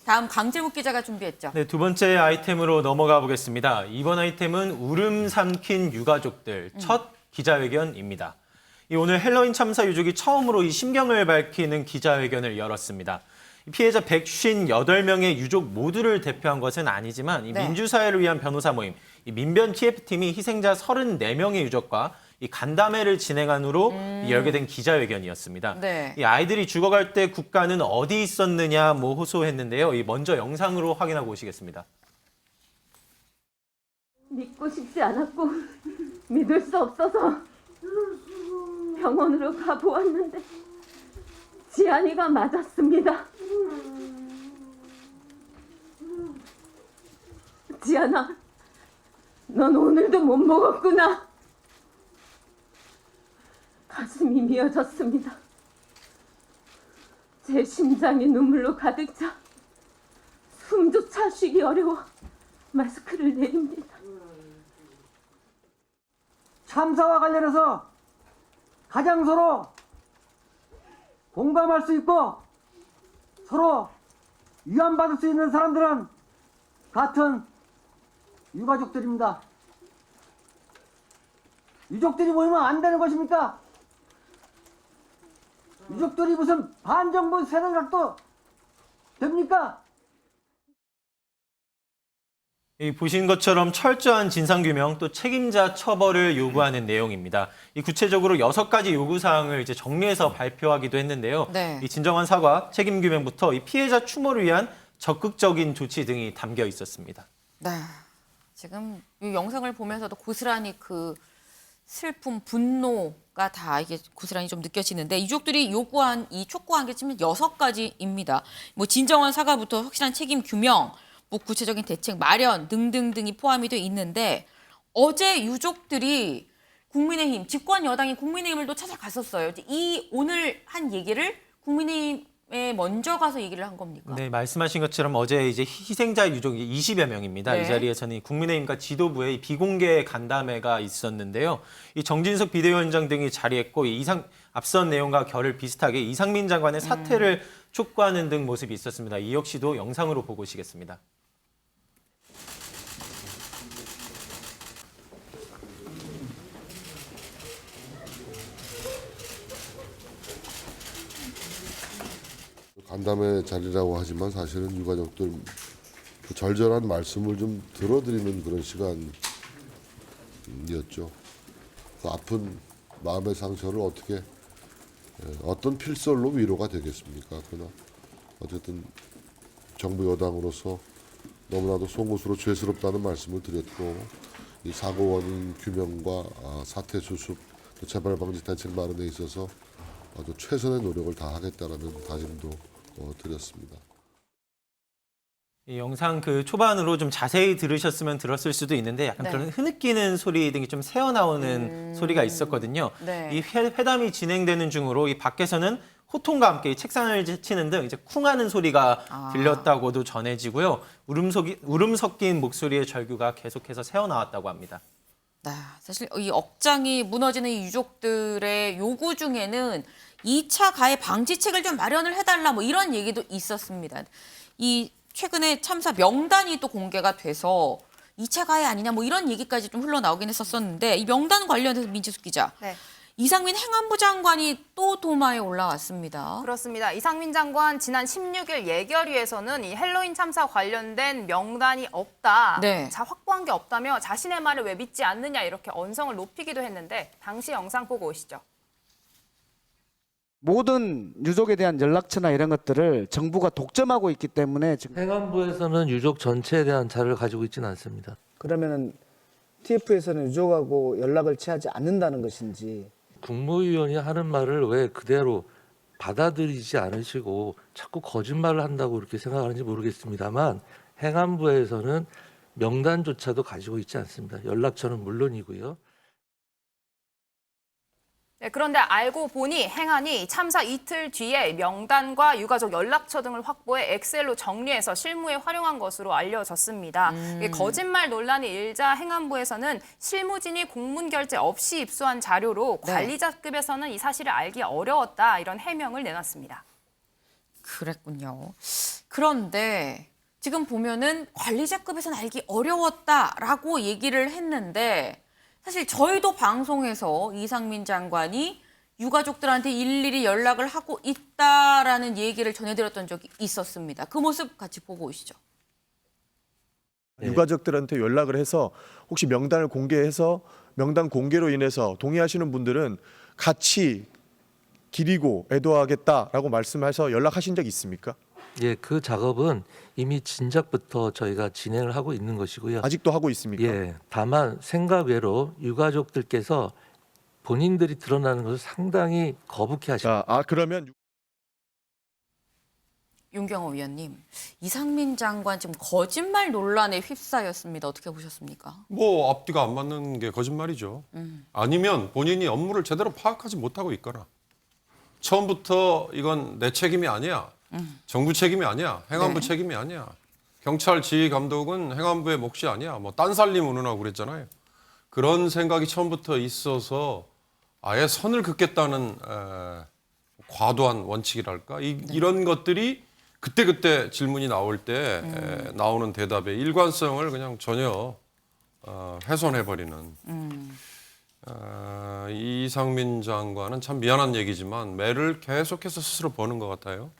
다음 강재욱 기자가 준비했죠. 네, 두 번째 아이템으로 넘어가 보겠습니다. 이번 아이템은 울음 삼킨 유가족들 첫 기자회견입니다. 오늘 헬로윈 참사 유족이 처음으로 이 심경을 밝히는 기자회견을 열었습니다. 피해자 158명의 유족 모두를 대표한 것은 아니지만 이 민주사회를 위한 변호사 모임, 이 민변 TF팀이 희생자 34명의 유족과 이 간담회를 진행한 후로 열게 된 기자회견이었습니다. 네. 이 아이들이 죽어갈 때 국가는 어디 있었느냐 호소했는데요. 먼저 영상으로 확인하고 오시겠습니다. 믿고 싶지 않았고 믿을 수 없어서 병원으로 가보았는데 지안이가 맞았습니다. 지안아, 넌 오늘도 못 먹었구나. 가슴이 미어졌습니다. 제 심장이 눈물로 가득 차 숨조차 쉬기 어려워 마스크를 내립니다. 참사와 관련해서 가장 서로 공감할 수 있고 서로 위안받을 수 있는 사람들은 같은 유가족들입니다. 유족들이 모이면 안 되는 것입니까? 유족들이 무슨 반정부 세력도 됩니까? 보신 것처럼 철저한 진상규명 또 책임자 처벌을 요구하는 내용입니다. 구체적으로 6가지 요구사항을 이제 정리해서 발표하기도 했는데요. 네. 진정한 사과, 책임규명부터 피해자 추모를 위한 적극적인 조치 등이 담겨 있었습니다. 네. 지금 이 영상을 보면서도 고스란히 그 슬픔, 분노가 다 이게 고스란히 좀 느껴지는데 유족들이 촉구한 게 지금 6가지입니다. 진정한 사과부터 확실한 책임 규명, 구체적인 대책 마련 등등등이 포함이 돼 있는데 어제 유족들이 국민의힘, 집권 여당인 국민의힘을 또 찾아갔었어요. 오늘 한 얘기를 국민의힘에 먼저 가서 얘기를 한 겁니까? 네, 말씀하신 것처럼 어제 이제 희생자 유족이 20여 명입니다. 네. 이 자리에서는 국민의힘과 지도부의 비공개 간담회가 있었는데요. 정진석 비대위원장 등이 자리했고 앞선 내용과 결을 비슷하게 이상민 장관의 사퇴를 촉구하는 등 모습이 있었습니다. 이 역시도 영상으로 보고 오시겠습니다. 간담회 자리라고 하지만 사실은 유가족들 그 절절한 말씀을 좀 들어드리는 그런 시간이었죠. 그 아픈 마음의 상처를 어떤 필설로 위로가 되겠습니까? 그러나 어쨌든 정부 여당으로서 너무나도 송구스러워 죄스럽다는 말씀을 드렸고 이 사고 원인 규명과 사태 수습, 또 재발 방지 대책 마련에 있어서 아주 최선의 노력을 다하겠다라는 다짐도 드렸습니다. 이 영상 초반으로 좀 자세히 들으셨으면 들었을 수도 있는데 약간 그런 흐느끼는 소리 등이 좀 새어나오는 소리가 있었거든요. 네. 이 회담이 진행되는 중으로 이 밖에서는 호통과 함께 책상을 치는 등 이제 쿵하는 소리가 들렸다고도 전해지고요. 울음 섞인 목소리의 절규가 계속해서 새어나왔다고 합니다. 네, 사실 이 억장이 무너지는 이 유족들의 요구 중에는 2차 가해 방지책을 좀 마련을 해달라 이런 얘기도 있었습니다. 최근에 참사 명단이 또 공개가 돼서 2차 가해 아니냐 이런 얘기까지 좀 흘러나오긴 했었는데 이 명단 관련해서 민지숙 기자. 네. 이상민 행안부 장관이 또 도마에 올라왔습니다. 그렇습니다. 이상민 장관 지난 16일 예결위에서는 이 헬로윈 참사 관련된 명단이 없다. 네. 확보한 게 없다며 자신의 말을 왜 믿지 않느냐 이렇게 언성을 높이기도 했는데 당시 영상 보고 오시죠. 모든 유족에 대한 연락처나 이런 것들을 정부가 독점하고 있기 때문에 지금 행안부에서는 유족 전체에 대한 자료를 가지고 있지는 않습니다. 그러면은 TF에서는 유족하고 연락을 취하지 않는다는 것인지. 국무위원이 하는 말을 왜 그대로 받아들이지 않으시고 자꾸 거짓말을 한다고 이렇게 생각하는지 모르겠습니다만 행안부에서는 명단조차도 가지고 있지 않습니다. 연락처는 물론이고요. 네, 그런데 알고 보니 행안이 참사 이틀 뒤에 명단과 유가족 연락처 등을 확보해 엑셀로 정리해서 실무에 활용한 것으로 알려졌습니다. 거짓말 논란이 일자 행안부에서는 실무진이 공문 결제 없이 입수한 자료로 관리자급에서는 이 사실을 알기 어려웠다 이런 해명을 내놨습니다. 그랬군요. 그런데 지금 보면은 관리자급에서는 알기 어려웠다라고 얘기를 했는데 사실 저희도 방송에서 이상민 장관이 유가족들한테 일일이 연락을 하고 있다라는 얘기를 전해드렸던 적이 있었습니다. 그 모습 같이 보고 오시죠. 유가족들한테 연락을 해서 혹시 명단을 공개해서 명단 공개로 인해서 동의하시는 분들은 같이 기리고 애도하겠다라고 말씀해서 연락하신 적 있습니까? 예, 그 작업은 이미 진작부터 저희가 진행을 하고 있는 것이고요. 아직도 하고 있습니까? 예, 다만 생각 외로 유가족들께서 본인들이 드러나는 것을 상당히 거북해 하십니다. 자, 그러면 윤경호 위원님, 이상민 장관 지금 거짓말 논란에 휩싸였습니다. 어떻게 보셨습니까? 뭐 앞뒤가 안 맞는 게 거짓말이죠. 아니면 본인이 업무를 제대로 파악하지 못하고 있거나 처음부터 이건 내 책임이 아니야. 정부 책임이 아니야. 행안부 네. 책임이 아니야. 경찰 지휘 감독은 행안부의 몫이 아니야. 뭐 딴 살림 운운하고 그랬잖아요. 그런 생각이 처음부터 있어서 아예 선을 긋겠다는 과도한 원칙이랄까 이런 것들이 그때그때 질문이 나올 때 나오는 대답의 일관성을 그냥 전혀 훼손해버리는 이상민 장관은 참 미안한 얘기지만 매를 계속해서 스스로 버는 것 같아요.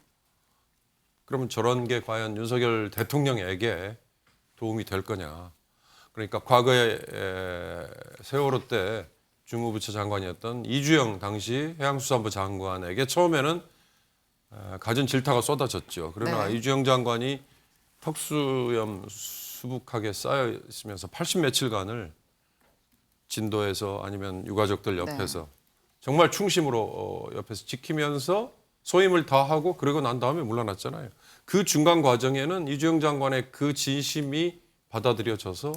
그러면 저런 게 과연 윤석열 대통령에게 도움이 될 거냐. 그러니까 과거에 세월호 때 주무부처 장관이었던 이주영 당시 해양수산부 장관에게 처음에는 갖은 질타가 쏟아졌죠. 그러나 네. 이주영 장관이 턱수염 수북하게 쌓여 있으면서 80 며칠간을 진도에서 아니면 유가족들 옆에서 정말 충심으로 옆에서 지키면서 소임을 다하고 그러고 난 다음에 물러났잖아요. 그 중간 과정에는 이주영 장관의 그 진심이 받아들여져서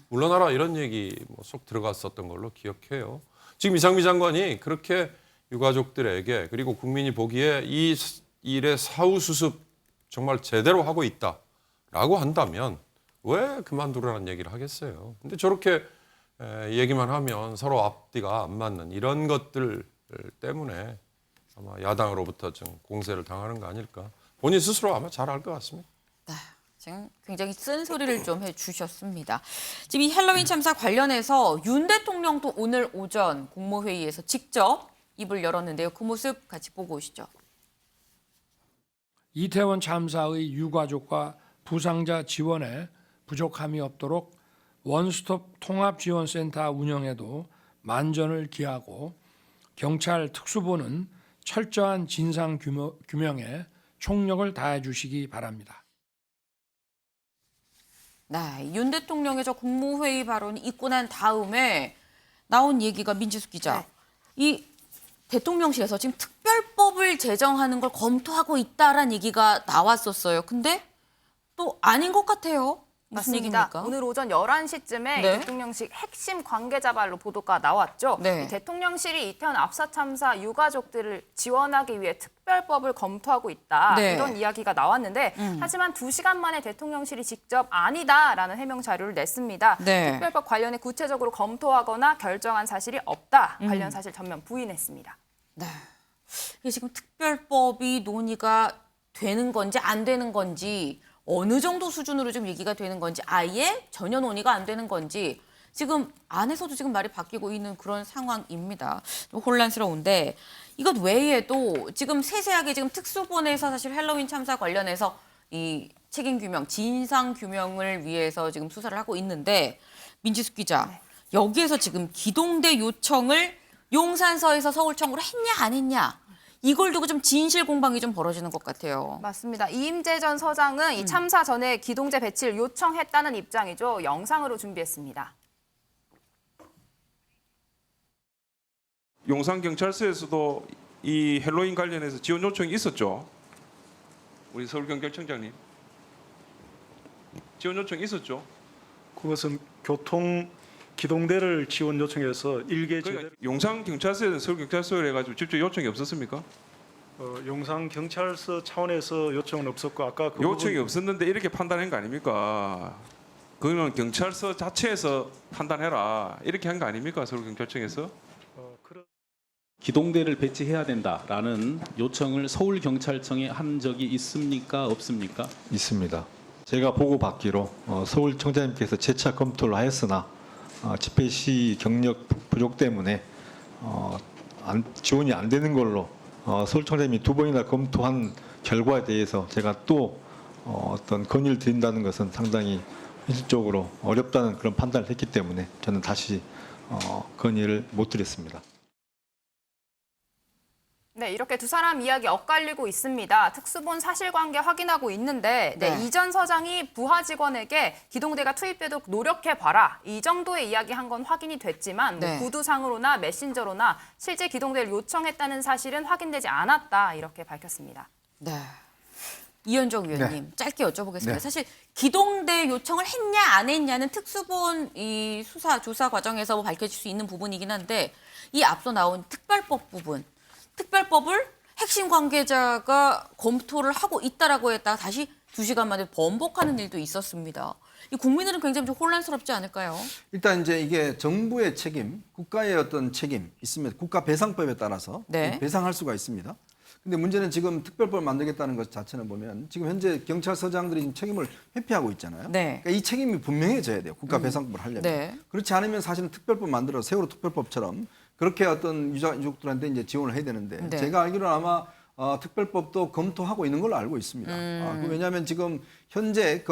물러나라 이런 얘기 쏙 들어갔었던 걸로 기억해요. 지금 이상민 장관이 그렇게 유가족들에게 그리고 국민이 보기에 이 일의 사후수습 정말 제대로 하고 있다라고 한다면 왜 그만두라는 얘기를 하겠어요. 근데 저렇게 얘기만 하면 서로 앞뒤가 안 맞는 이런 것들 때문에 아마 야당으로부터 좀 공세를 당하는 거 아닐까. 본인 스스로 아마 잘 알 것 같습니다. 네, 지금 굉장히 쓴소리를 좀 해주셨습니다. 지금 이 헬로윈 참사 관련해서 윤 대통령도 오늘 오전 국무회의에서 직접 입을 열었는데요. 그 모습 같이 보고 오시죠. 이태원 참사의 유가족과 부상자 지원에 부족함이 없도록 원스톱 통합지원센터 운영에도 만전을 기하고 경찰 특수부는 철저한 진상 규명에 총력을 다해 주시기 바랍니다. 네, 윤 대통령의 저 국무회의 발언이 있고 난 다음에 나온 얘기가 민지숙 기자. 이 대통령실에서 지금 특별법을 제정하는 걸 검토하고 있다라는 얘기가 나왔었어요. 근데 또 아닌 것 같아요. 무슨 맞습니다. 얘기입니까? 오늘 오전 11시쯤에 네. 대통령실 핵심 관계자 발로 보도가 나왔죠. 네. 이 대통령실이 이태원 압사 참사 유가족들을 지원하기 위해 특별법을 검토하고 있다. 네. 이런 이야기가 나왔는데 하지만 2시간 만에 대통령실이 직접 아니다라는 해명 자료를 냈습니다. 네. 특별법 관련해 구체적으로 검토하거나 결정한 사실이 없다. 관련 사실 전면 부인했습니다. 네. 이게 지금 특별법이 논의가 되는 건지 안 되는 건지 어느 정도 수준으로 좀 얘기가 되는 건지 아예 전혀 논의가 안 되는 건지 지금 안에서도 지금 말이 바뀌고 있는 그런 상황입니다. 좀 혼란스러운데 이것 외에도 지금 세세하게 지금 특수본에서 사실 헬로윈 참사 관련해서 이 책임 규명, 진상 규명을 위해서 지금 수사를 하고 있는데 민지숙 기자 여기에서 지금 기동대 요청을 용산서에서 서울청으로 했냐 안 했냐 이걸 두고 좀 진실 공방이 좀 벌어지는 것 같아요. 맞습니다. 이임재 전 서장은 이 참사 전에 기동대 배치를 요청했다는 입장이죠. 영상으로 준비했습니다. 용산경찰서에서도 이 헬로윈 관련해서 지원 요청이 있었죠. 우리 서울경찰청장님. 지원 요청이 있었죠. 그것은 교통 기동대를 지원 요청해서 일개 그러니까 용산경찰서에는 서울경찰서를 해가지고 직접 요청이 없었습니까? 용산경찰서 차원에서 요청은 없었고 아까 그 요청이 부분... 없었는데 이렇게 판단한 거 아닙니까? 그거는 경찰서 자체에서 판단해라 이렇게 한 거 아닙니까? 서울경찰청에서? 기동대를 배치해야 된다라는 요청을 서울경찰청에 한 적이 있습니까? 없습니까? 있습니다. 제가 보고받기로 서울청장님께서 재차 검토를 하였으나 집회 시 경력 부족 때문에 지원이 안 되는 걸로 서울청장님이 2번이나 검토한 결과에 대해서 제가 또 어떤 건의를 드린다는 것은 상당히 현실적으로 어렵다는 그런 판단을 했기 때문에 저는 다시 건의를 못 드렸습니다. 네, 이렇게 두 사람 이야기 엇갈리고 있습니다. 특수본 사실관계 확인하고 있는데 네. 이 전 서장이 부하 직원에게 기동대가 투입되도록 노력해봐라. 이 정도의 이야기한 건 확인이 됐지만 네. 뭐 구두상으로나 메신저로나 실제 기동대를 요청했다는 사실은 확인되지 않았다. 이렇게 밝혔습니다. 네. 이현정 위원님 짧게 여쭤보겠습니다. 네. 사실 기동대 요청을 했냐 안 했냐는 특수본 이 수사 조사 과정에서 밝혀질 수 있는 부분이긴 한데 이 앞서 나온 특별법 부분, 특별법을 핵심 관계자가 검토를 하고 있다라고 했다가 다시 2시간 만에 번복하는 일도 있었습니다. 이 국민들은 굉장히 좀 혼란스럽지 않을까요? 일단 이제 이게 정부의 책임, 국가의 어떤 책임 있으면 국가 배상법에 따라서 네. 배상할 수가 있습니다. 근데 문제는 지금 특별법을 만들겠다는 것 자체는 보면 지금 현재 경찰서장들이 지금 책임을 회피하고 있잖아요. 네. 그러니까 이 책임이 분명해져야 돼요. 국가 배상법을 하려면. 네. 그렇지 않으면 사실은 특별법 만들어 세월호 특별법처럼 그렇게 어떤 유족들한테 이제 지원을 해야 되는데 네. 제가 알기로는 아마 특별법도 검토하고 있는 걸로 알고 있습니다. 왜냐하면 지금 현재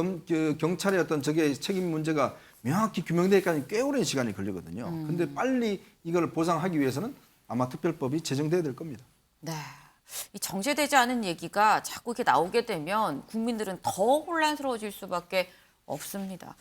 경찰의 어떤 저게 책임 문제가 명확히 규명되기까지 꽤 오랜 시간이 걸리거든요. 근데 빨리 이걸 보상하기 위해서는 아마 특별법이 제정돼야 될 겁니다. 네. 이 정제되지 않은 얘기가 자꾸 이렇게 나오게 되면 국민들은 더 혼란스러워질 수밖에 없습니다.